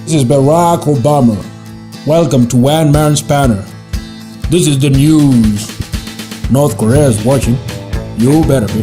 This is Barack Obama. Welcome to One Man Spanner. This is the news. North Korea is watching. You better be.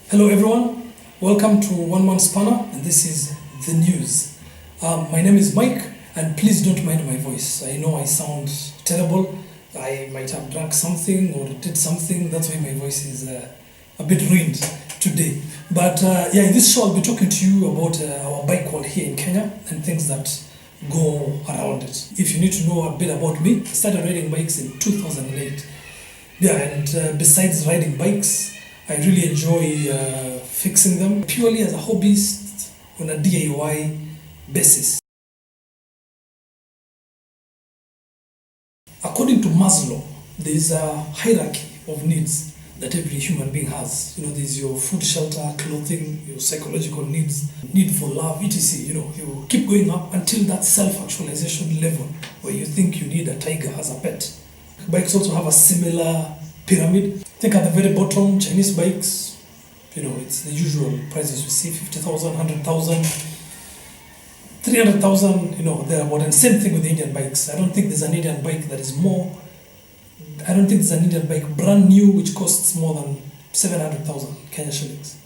Hello everyone, welcome to One Man Spanner, and this is the news. My name is Mike, and please don't mind my voice. I know I sound terrible. I might have drank something or did something. That's why my voice is a bit ruined today. But in this show I'll be talking to you about our bike world here in Kenya and things that go around it. If you need to know a bit about me, I started riding bikes in 2008. And besides riding bikes, I really enjoy fixing them purely as a hobbyist on a DIY basis. According to Maslow, there is a hierarchy of needs that every human being has. There's your food, shelter, clothing, your psychological needs, need for love, etc. You keep going up until that self-actualization level where you think you need a tiger as a pet. Bikes also have a similar pyramid. Think at the very bottom, Chinese bikes, it's the usual prices we see, 50,000, 100,000, 300,000, thereabout. And same thing with the Indian bikes. I don't think there's an Indian bike that is more, I don't think there's an Indian bike brand new which costs more than 700,000 Kenya shillings.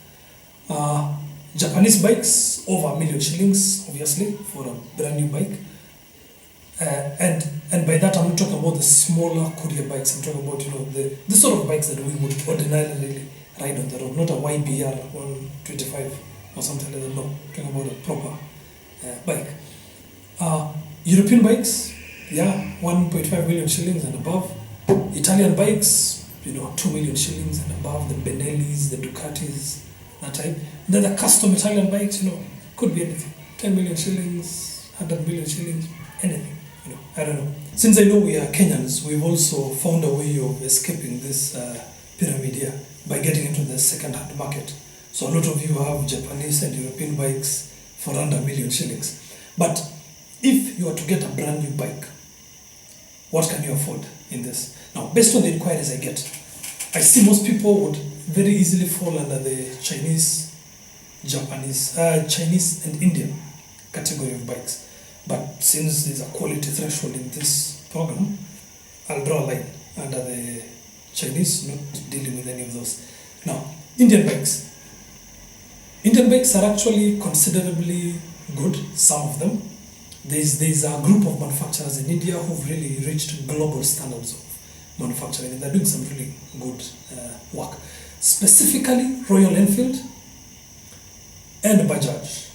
Japanese bikes, over 1 million shillings, obviously, for a brand new bike. And by that I'm not talking about the smaller courier bikes. I'm talking about the sort of bikes that we would ordinarily ride on the road, not a YBR 125 or something like that. No, I'm talking about a proper bike. European bikes, 1.5 million shillings and above. Italian bikes, 2 million shillings and above. The Benellis, the Ducatis, that type. Then the custom Italian bikes, could be anything. 10 million shillings, 100 million shillings, anything. I don't know. Since I know we are Kenyans, we've also found a way of escaping this pyramid here by getting into the second-hand market. So a lot of you have Japanese and European bikes for under 1 million shillings. But if you are to get a brand new bike, what can you afford in this? Now, based on the inquiries I get, I see most people would very easily fall under the Chinese and Indian category of bikes. But since there's a quality threshold in this program, I'll draw a line under the Chinese, not dealing with any of those. Now, Indian bikes. Indian bikes are actually considerably good, some of them. There's a group of manufacturers in India who've really reached global standards of manufacturing, and they're doing some really good work. Specifically, Royal Enfield and Bajaj.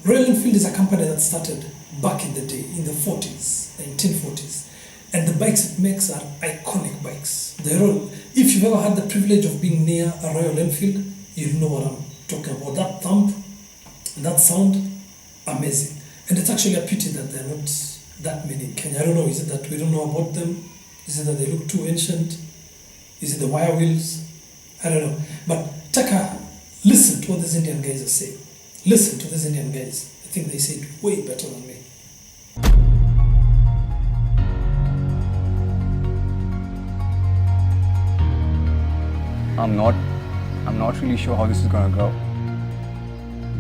Royal Enfield is a company that started back in the day, in the 40s, 1940s. And the bikes it makes are iconic bikes. If you've ever had the privilege of being near a Royal Enfield, you'll know what I'm talking about. That thump, that sound, amazing. And it's actually a pity that there are not that many in Kenya. I don't know, is it that we don't know about them? Is it that they look too ancient? Is it the wire wheels? I don't know. But listen to what these Indian guys are saying. Listen to these Indian guys. I think they say it way better than me. I'm not really sure how this is going to go.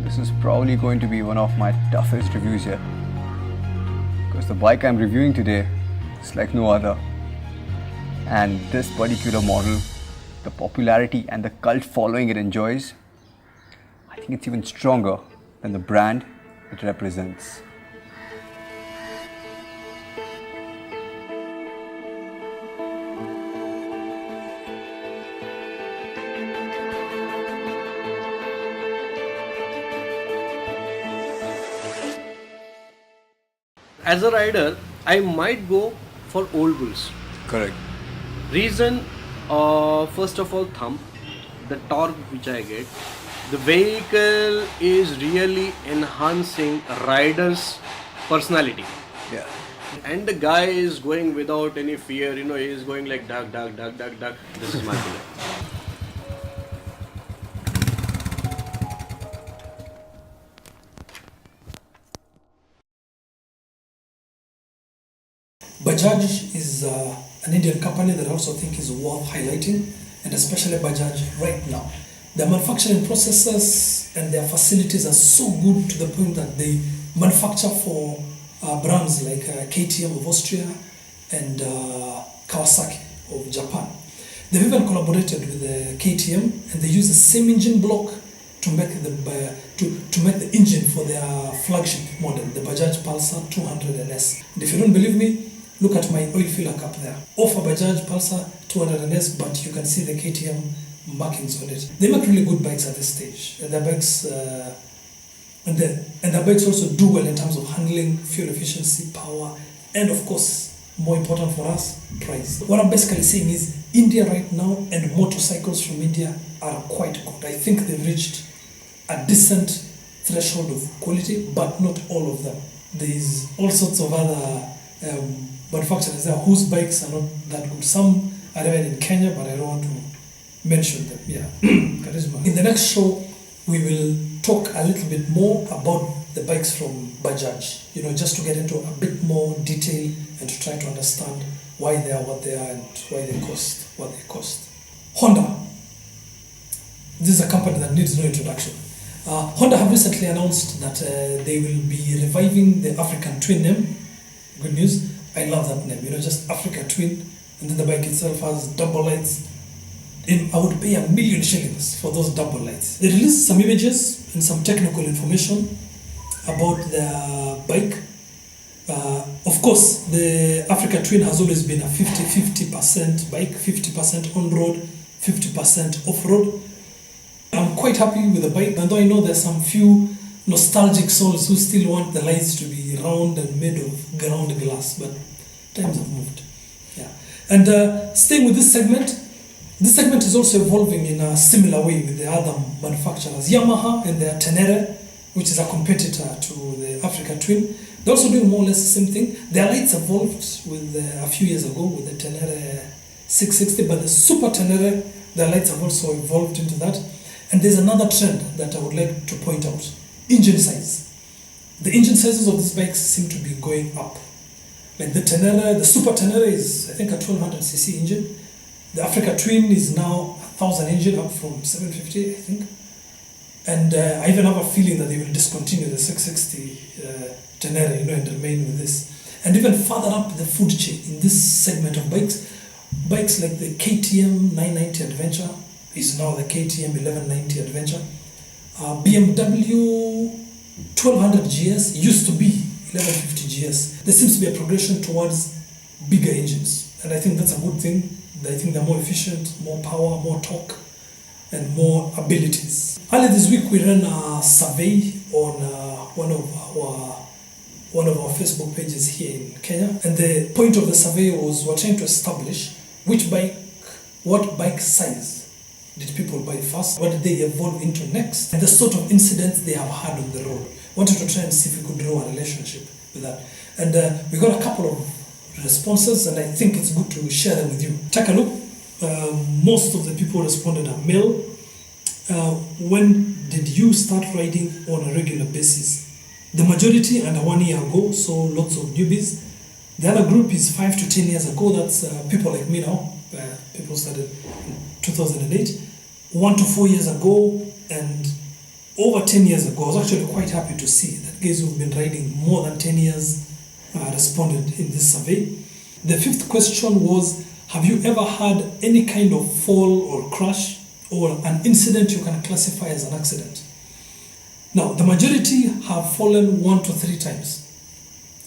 This is probably going to be one of my toughest reviews yet. Because the bike I'm reviewing today is like no other. And this particular model, the popularity and the cult following it enjoys, I think it's even stronger than the brand it represents. As a rider, I might go for old bulls. Correct. Reason, first of all, thump, the torque which I get. The vehicle is really enhancing a rider's personality. Yeah. And the guy is going without any fear, he is going like duck, duck, duck, duck, duck. This is my feeling. Bajaj is an Indian company that I also think is worth highlighting, and especially Bajaj right now. Their manufacturing processes and their facilities are so good to the point that they manufacture for brands like KTM of Austria and Kawasaki of Japan. They've even collaborated with KTM, and they use the same engine block to make the engine for their flagship model, the Bajaj Pulsar 200NS. And if you don't believe me, look at my oil filler cap there. Offer Bajaj Pulsar 200NS, but you can see the KTM markings on it. They make really good bikes at this stage. And their bikes, and their bikes also do well in terms of handling, fuel efficiency, power, and of course, more important for us, price. What I'm basically saying is India right now and motorcycles from India are quite good. I think they've reached a decent threshold of quality, but not all of them. There's all sorts of other manufacturers there whose bikes are not that good. Some are even in Kenya, but I don't want to mention them. Yeah, charisma. In the next show, we will talk a little bit more about the bikes from Bajaj, just to get into a bit more detail and to try to understand why they are what they are and why they cost what they cost. Honda. This is a company that needs no introduction. Honda have recently announced that they will be reviving the African Twin name. Good news. I love that name, just Africa Twin, and then the bike itself has double lights. I would pay $1 million for those double lights. They released some images and some technical information about their bike. Of course, the Africa Twin has always been a 50-50% bike, 50% on-road, 50% off-road. I'm quite happy with the bike, although I know there's some few nostalgic souls who still want the lights to be round and made of ground glass, but times have moved. Yeah. And staying with this segment is also evolving in a similar way with the other manufacturers. Yamaha and their Tenere, which is a competitor to the Africa Twin, they're also doing more or less the same thing. Their lights evolved with a few years ago with the Tenere 660, but the Super Tenere, their lights have also evolved into that. And there's another trend that I would like to point out. Engine size. The engine sizes of these bikes seem to be going up. Like the Tenere, the Super Tenere is, I think, a 1200cc engine. The Africa Twin is now 1000 engine, up from 750, I think. And I even have a feeling that they will discontinue the 660 Tenere, and remain with this. And even further up the food chain in this segment of bikes like the KTM 990 Adventure is now the KTM 1190 Adventure. BMW 1200 GS used to be 1150 GS. There seems to be a progression towards bigger engines, and I think that's a good thing. I think they're more efficient, more power, more torque, and more abilities. Earlier this week, we ran a survey on one of our Facebook pages here in Kenya, and the point of the survey was we're trying to establish what bike size did people buy first, what did they evolve into next, and the sort of incidents they have had on the road. Wanted to try and see if we could draw a relationship with that, and we got a couple of responses, and I think it's good to share them with you. Take a look. Most of the people responded are male. When did you start riding on a regular basis? The majority under 1 year ago, so lots of newbies. The other group is 5 to 10 years ago. That's people like me now. People started in 2008. 1 to 4 years ago, and over 10 years ago. I was actually quite happy to see that guys who've been riding more than 10 years responded in this survey. The fifth question was, have you ever had any kind of fall or crash or an incident you can classify as an accident? Now, the majority have fallen 1 to 3 times,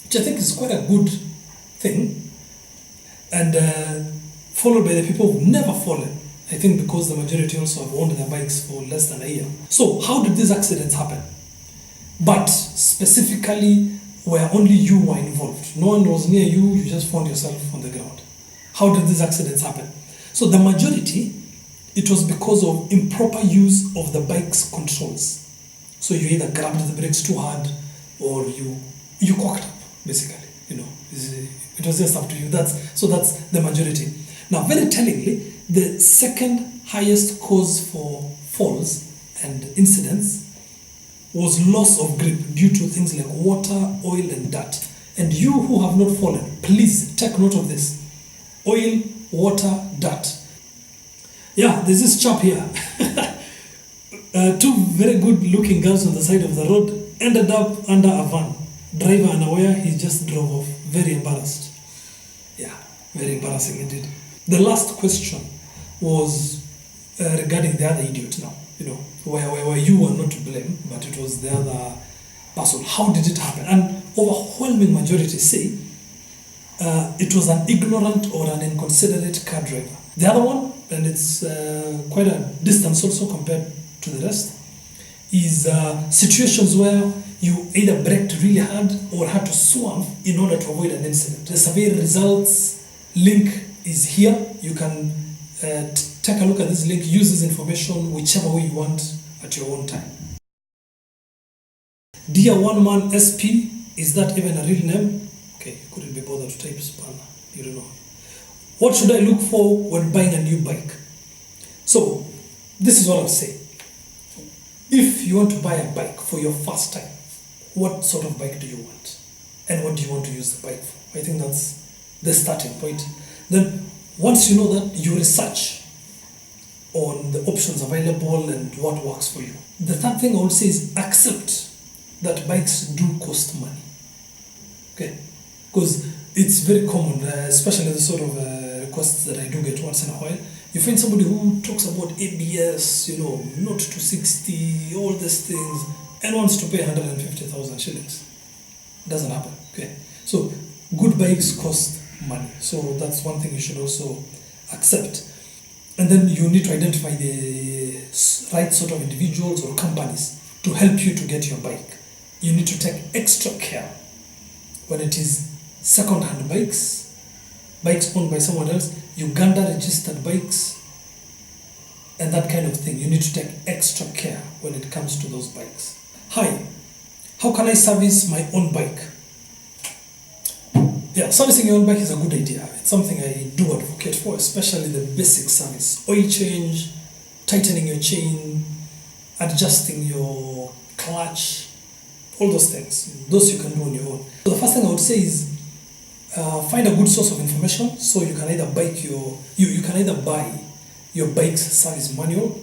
which I think is quite a good thing, and followed by the people who've never fallen. I think because the majority also have owned their bikes for less than a year. So how did these accidents happen? But specifically where only you were involved. No one was near you, you just found yourself on the ground. How did these accidents happen? So the majority, it was because of improper use of the bike's controls. So you either grabbed the brakes too hard or you cocked up, basically. It was just up to you. That's the majority. Now, very tellingly, the second highest cause for falls and incidents was loss of grip due to things like water, oil, and dirt. And you who have not fallen, please take note of this. Oil, water, dirt. Yeah, there's this chap here. Two very good looking girls on the side of the road ended up under a van. Driver unaware, he just drove off. Very embarrassed. Yeah, very embarrassing indeed. The last question was regarding the other idiot now. Where you were not to blame, but it was the other person. How did it happen? And overwhelming majority say it was an ignorant or an inconsiderate car driver. The other one, and it's quite a distance also compared to the rest, is situations where you either braked really hard or had to swerve in order to avoid an incident. The survey results link is here. You can take a look at this link, use this information whichever way you want at your own time. Dear One Man SP, is that even a real name? Okay, you couldn't be bothered to type spanner. You don't know. What should I look for when buying a new bike? So, this is what I'll say. If you want to buy a bike for your first time, what sort of bike do you want? And what do you want to use the bike for? I think that's the starting point. Then, once you know that, you research on the options available and what works for you. The third thing I would say is accept that bikes do cost money. Okay? Because it's very common, especially the sort of requests that I do get once in a while. You find somebody who talks about ABS, not 260, all these things, and wants to pay 150,000 shillings. Doesn't happen. Okay? So, good bikes cost money. So, that's one thing you should also accept. And then you need to identify the right sort of individuals or companies to help you to get your bike. You need to take extra care when it is second-hand bikes owned by someone else, Uganda registered bikes, and that kind of thing. You need to take extra care when it comes to those bikes. Hi, how can I service my own bike? Yeah, servicing your own bike is a good idea. It's something I do advocate for, especially the basic service. Oil change, tightening your chain, adjusting your clutch, all those things. Those you can do on your own. So the first thing I would say is find a good source of information. So you can either buy your bike's service manual.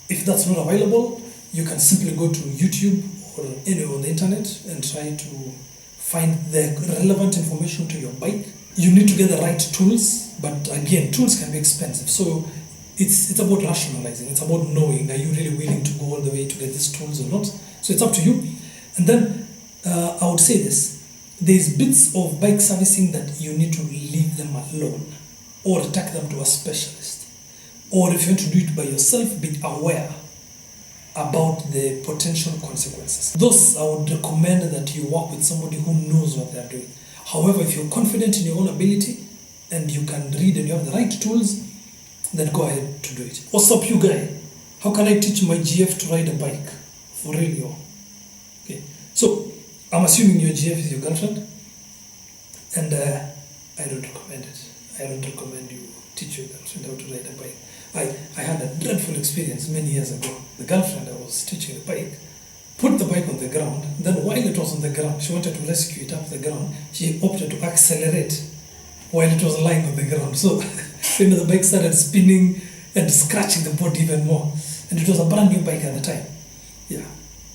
If that's not available, you can simply go to YouTube or anywhere on the internet and try to find the relevant information to your bike. You need to get the right tools, but again, tools can be expensive. So it's about rationalizing. It's about knowing, are you really willing to go all the way to get these tools or not? So it's up to you. And then I would say this. There's bits of bike servicing that you need to leave them alone or take them to a specialist. Or if you want to do it by yourself, be aware about the potential consequences. Those I would recommend that you work with somebody who knows what they're doing. However, if you're confident in your own ability and you can read and you have the right tools, then go ahead to do it. What's up, you guy? How can I teach my GF to ride a bike? For real, okay. So, I'm assuming your GF is your girlfriend, and I don't recommend it. I don't recommend you teach your girlfriend how to ride a bike. I had a dreadful experience many years ago. The girlfriend I was teaching the bike put the bike on the ground. Then while it was on the ground, she wanted to rescue it up the ground. She opted to accelerate while it was lying on the ground. So the bike started spinning and scratching the board even more. And it was a brand new bike at the time. Yeah.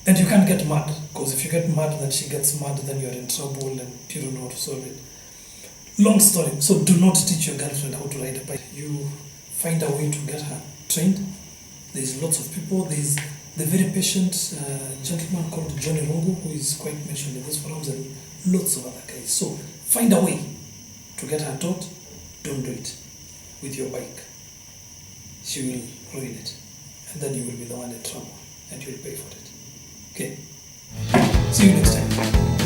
And you can't get mad, because if you get mad, then she gets mad, then you're in trouble and you don't know how to solve it. Long story. So do not teach your girlfriend how to ride a bike. You find a way to get her trained. There's lots of people. There's the very patient gentleman called Johnny Rungu, who is quite mentioned in those forums, and lots of other guys. So find a way to get her taught. Don't do it with your bike. She will ruin it, and then you will be the one in trouble, and you'll pay for it. Okay? See you next time.